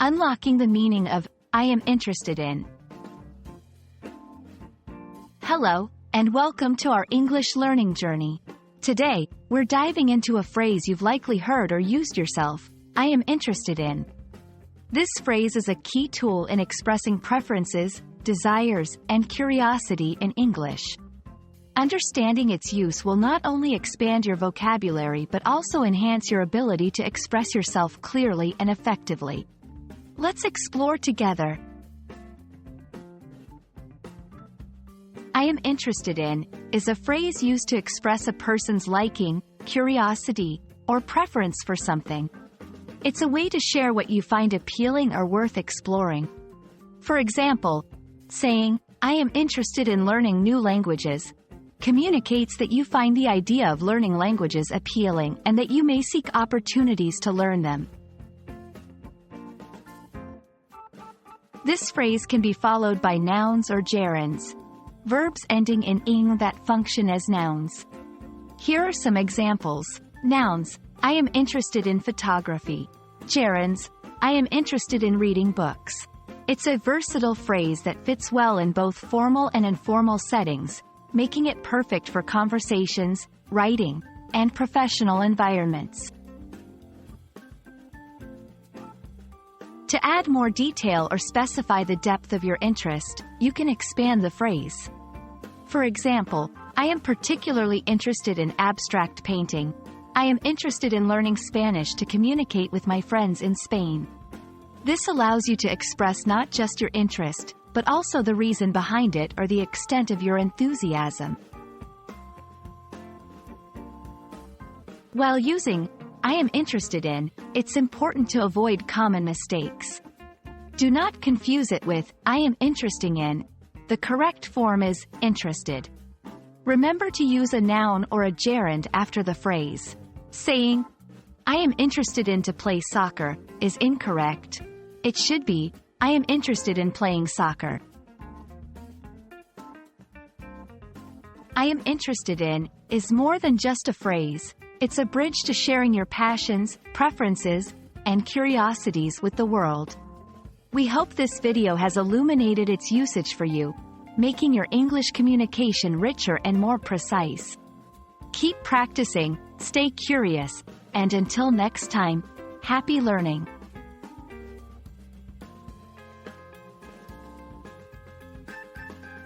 Unlocking the meaning of I am interested in. Hello, and welcome to our English learning journey. Today, we're diving into a phrase you've likely heard or used yourself, I am interested in. This phrase is a key tool in expressing preferences, desires, and curiosity in English. Understanding its use will not only expand your vocabulary but also enhance your ability to express yourself clearly and effectively. Let's explore together. I am interested in is a phrase used to express a person's liking, curiosity, or preference for something. It's a way to share what you find appealing or worth exploring. For example, saying, I am interested in learning new languages, communicates that you find the idea of learning languages appealing and that you may seek opportunities to learn them. This phrase can be followed by nouns or gerunds, verbs ending in ing that function as nouns. Here are some examples. Nouns, I am interested in photography. Gerunds, I am interested in reading books. It's a versatile phrase that fits well in both formal and informal settings, making it perfect for conversations, writing, and professional environments. To add more detail or specify the depth of your interest, you can expand the phrase. For example, I am particularly interested in abstract painting. I am interested in learning Spanish to communicate with my friends in Spain. This allows you to express not just your interest, but also the reason behind it or the extent of your enthusiasm. While using I am interested in, it's important to avoid common mistakes. Do not confuse it with I am interesting in. The correct form is interested. Remember to use a noun or a gerund after the phrase. Saying, I am interested in to play soccer, is incorrect. It should be, I am interested in playing soccer. I am interested in is more than just a phrase. It's a bridge to sharing your passions, preferences, and curiosities with the world. We hope this video has illuminated its usage for you, making your English communication richer and more precise. Keep practicing, stay curious, and until next time, happy learning!